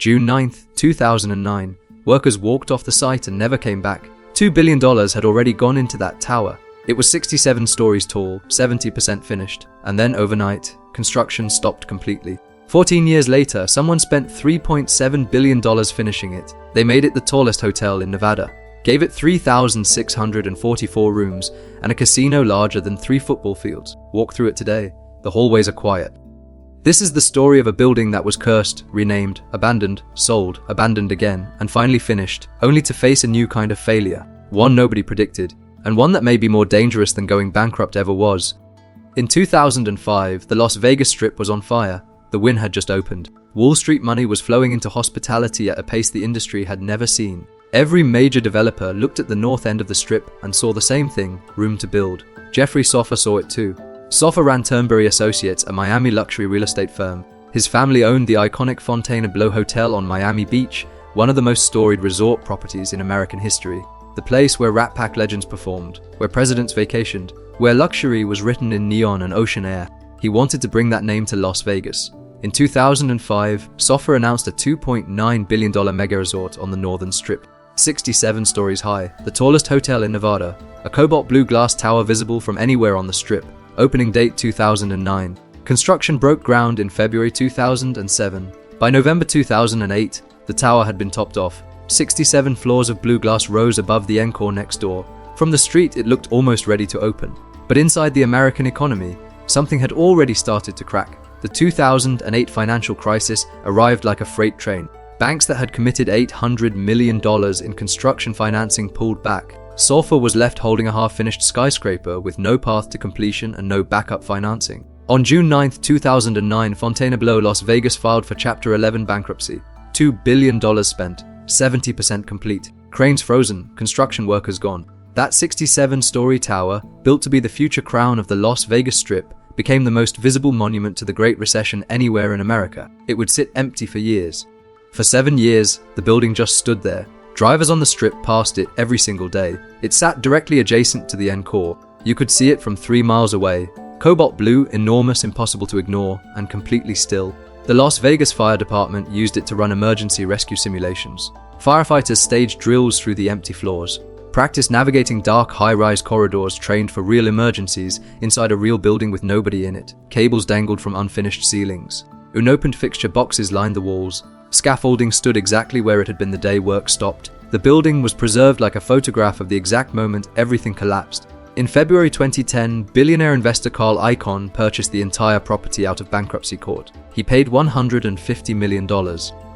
June 9, 2009, workers walked off the site and never came back. $2 billion had already gone into that tower. It was 67 stories tall, 70% finished, and then overnight, construction stopped completely. 14 years later, someone spent $3.7 billion finishing it. They made it the tallest hotel in Nevada, gave it 3,644 rooms, and a casino larger than 3 football fields. Walk through it today, the hallways are quiet. This is the story of a building that was cursed, renamed, abandoned, sold, abandoned again, and finally finished, only to face a new kind of failure, one nobody predicted, and one that may be more dangerous than going bankrupt ever was. In 2005, the Las Vegas Strip was on fire. The Wynn had just opened. Wall Street money was flowing into hospitality at a pace the industry had never seen. Every major developer looked at the north end of the Strip and saw the same thing, room to build. Jeffrey Soffer saw it too. Soffer ran Turnberry Associates, a Miami luxury real estate firm. His family owned the iconic Fontainebleau Hotel on Miami Beach, one of the most storied resort properties in American history. The place where Rat Pack legends performed, where presidents vacationed, where luxury was written in neon and ocean air. He wanted to bring that name to Las Vegas. In 2005, Soffer announced a $2.9 billion mega resort on the northern strip. 67 stories high, the tallest hotel in Nevada, a cobalt blue glass tower visible from anywhere on the strip. Opening date 2009. Construction broke ground in February 2007. By November 2008, the tower had been topped off. 67 floors of blue glass rose above the Encore next door. From the street, it looked almost ready to open. But inside the American economy, something had already started to crack. The 2008 financial crisis arrived like a freight train. Banks that had committed $800 million in construction financing pulled back. Soffer was left holding a half-finished skyscraper with no path to completion and no backup financing. On June 9, 2009, Fontainebleau Las Vegas filed for Chapter 11 bankruptcy. $2 billion spent, 70% complete. Cranes frozen, construction workers gone. That 67-story tower, built to be the future crown of the Las Vegas Strip, became the most visible monument to the Great Recession anywhere in America. It would sit empty for years. For 7 years, the building just stood there. Drivers on the Strip passed it every single day. It sat directly adjacent to the Encore. You could see it from 3 miles away. Cobalt blue, enormous, impossible to ignore, and completely still. The Las Vegas Fire Department used it to run emergency rescue simulations. Firefighters staged drills through the empty floors, practiced navigating dark, high-rise corridors trained for real emergencies inside a real building with nobody in it. Cables dangled from unfinished ceilings. Unopened fixture boxes lined the walls. Scaffolding stood exactly where it had been the day work stopped. The building was preserved like a photograph of the exact moment everything collapsed. In February 2010, billionaire investor Carl Icahn purchased the entire property out of bankruptcy court. He paid $150 million.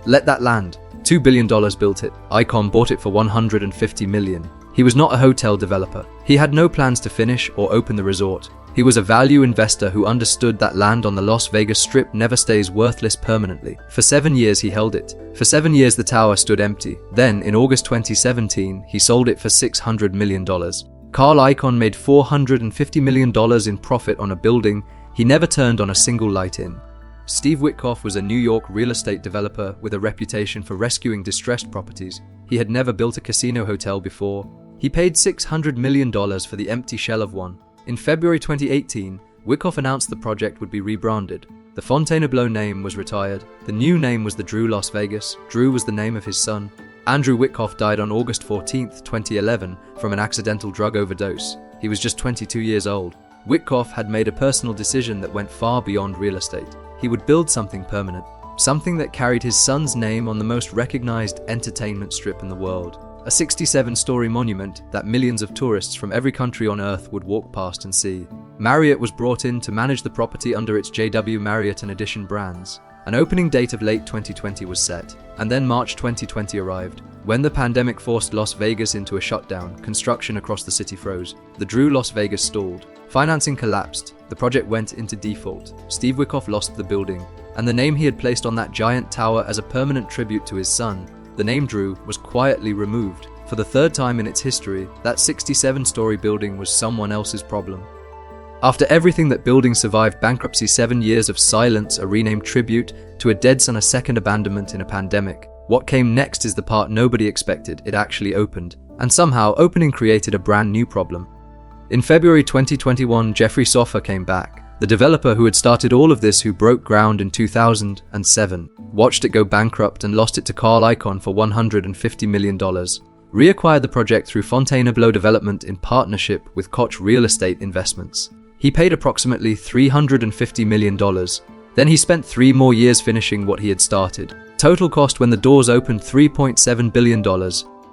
Let that land. $2 billion built it. Icahn bought it for $150 million. He was not a hotel developer. He had no plans to finish or open the resort. He was a value investor who understood that land on the Las Vegas Strip never stays worthless permanently. For 7 years he held it. For 7 years the tower stood empty. Then, in August 2017, he sold it for $600 million. Carl Icahn made $450 million in profit on a building he never turned on a single light in. Steve Witkoff was a New York real estate developer with a reputation for rescuing distressed properties. He had never built a casino hotel before. He paid $600 million for the empty shell of one. In February 2018, Witkoff announced the project would be rebranded. The Fontainebleau name was retired. The new name was the Drew Las Vegas. Drew was the name of his son. Andrew Witkoff died on August 14, 2011 from an accidental drug overdose. He was just 22 years old. Witkoff had made a personal decision that went far beyond real estate. He would build something permanent, something that carried his son's name on the most recognized entertainment strip in the world. A 67-story monument that millions of tourists from every country on Earth would walk past and see. Marriott was brought in to manage the property under its JW Marriott and Edition brands. An opening date of late 2020 was set, and then March 2020 arrived. When the pandemic forced Las Vegas into a shutdown, construction across the city froze. The Drew Las Vegas stalled. Financing collapsed. The project went into default. Steve Witkoff lost the building, and the name he had placed on that giant tower as a permanent tribute to his son, the name Drew, was quietly removed. For the third time in its history, that 67-story building was someone else's problem. After everything that building survived bankruptcy, 7 years of silence, a renamed tribute to a dead son, a second abandonment in a pandemic. What came next is the part nobody expected. It actually opened. And somehow, opening created a brand new problem. In February 2021, Jeffrey Soffer came back. The developer who had started all of this, who broke ground in 2007, watched it go bankrupt and lost it to Carl Icahn for $150 million, reacquired the project through Fontainebleau Development in partnership with Koch Real Estate Investments. He paid approximately $350 million. Then he spent 3 more years finishing what he had started. Total cost when the doors opened $3.7 billion.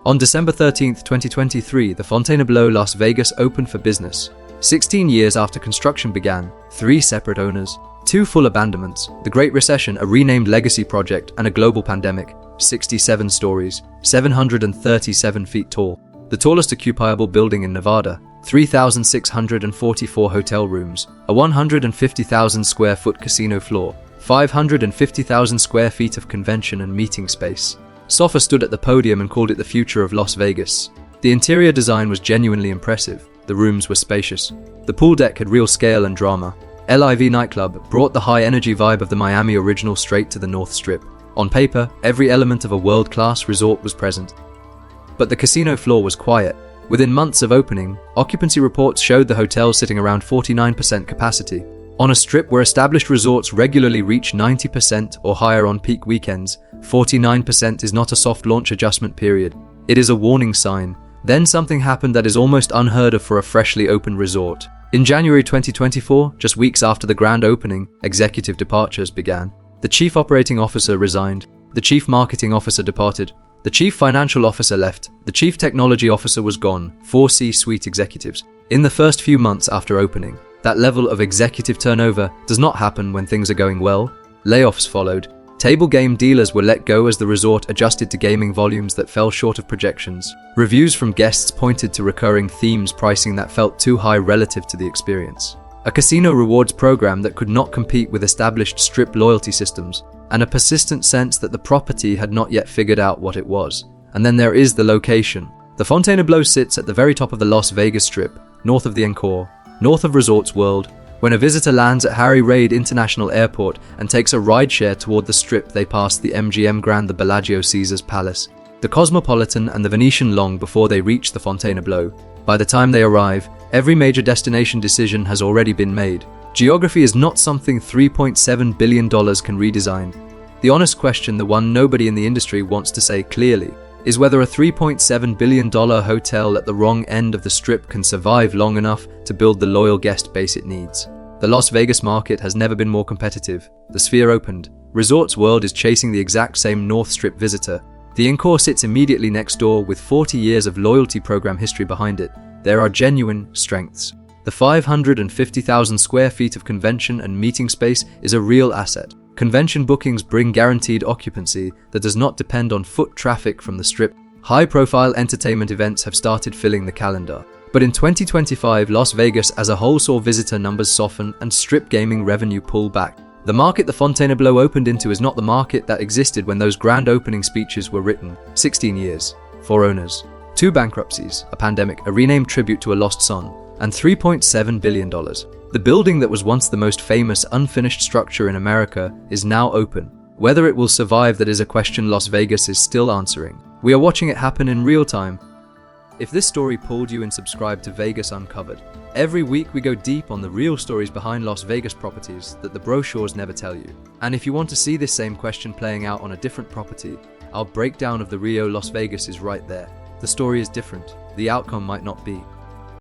On December 13, 2023, the Fontainebleau Las Vegas opened for business. 16 years after construction began, 3 separate owners, 2 full abandonments, the Great Recession, a renamed legacy project, and a global pandemic. 67 stories, 737 feet tall. The tallest occupiable building in Nevada. 3,644 hotel rooms, a 150,000 square foot casino floor, 550,000 square feet of convention and meeting space. Soffer stood at the podium and called it the future of Las Vegas. The interior design was genuinely impressive. The rooms were spacious. The pool deck had real scale and drama. LIV nightclub brought the high-energy vibe of the Miami original straight to the North Strip. On paper, every element of a world-class resort was present. But the casino floor was quiet. Within months of opening, occupancy reports showed the hotel sitting around 49% capacity. On a strip where established resorts regularly reach 90% or higher on peak weekends, 49% is not a soft launch adjustment period. It is a warning sign. Then something happened that is almost unheard of for a freshly opened resort. In January 2024, just weeks after the grand opening, executive departures began. The chief operating officer resigned. The chief marketing officer departed. The chief financial officer left. The chief technology officer was gone. 4 C-suite executives. In the first few months after opening, that level of executive turnover does not happen when things are going well. Layoffs followed. Table game dealers were let go as the resort adjusted to gaming volumes that fell short of projections. Reviews from guests pointed to recurring themes pricing that felt too high relative to the experience. A casino rewards program that could not compete with established strip loyalty systems, and a persistent sense that the property had not yet figured out what it was. And then there is the location. The Fontainebleau sits at the very top of the Las Vegas Strip, north of the Encore, north of Resorts World. When a visitor lands at Harry Reid International Airport and takes a rideshare toward the Strip, they pass the MGM Grand, the Bellagio, Caesars Palace, the Cosmopolitan, and the Venetian long before they reach the Fontainebleau. By the time they arrive, every major destination decision has already been made. Geography is not something $3.7 billion can redesign. The honest question, the one nobody in the industry wants to say clearly, is whether a $3.7 billion hotel at the wrong end of the Strip can survive long enough to build the loyal guest base it needs. The Las Vegas market has never been more competitive. The Sphere opened. Resorts World is chasing the exact same North Strip visitor. The Encore sits immediately next door with 40 years of loyalty program history behind it. There are genuine strengths. The 550,000 square feet of convention and meeting space is a real asset. Convention bookings bring guaranteed occupancy that does not depend on foot traffic from the Strip. High-profile entertainment events have started filling the calendar. But in 2025, Las Vegas as a whole saw visitor numbers soften and Strip gaming revenue pull back. The market the Fontainebleau opened into is not the market that existed when those grand opening speeches were written. 16 years, 4 owners, 2 bankruptcies, a pandemic, a renamed tribute to a lost son, and $3.7 billion. The building that was once the most famous unfinished structure in America is now open. Whether it will survive, that is a question Las Vegas is still answering. We are watching it happen in real time. If this story pulled you in, subscribe to Vegas Uncovered. Every week we go deep on the real stories behind Las Vegas properties that the brochures never tell you. And if you want to see this same question playing out on a different property, our breakdown of the Rio Las Vegas is right there. The story is different. The outcome might not be.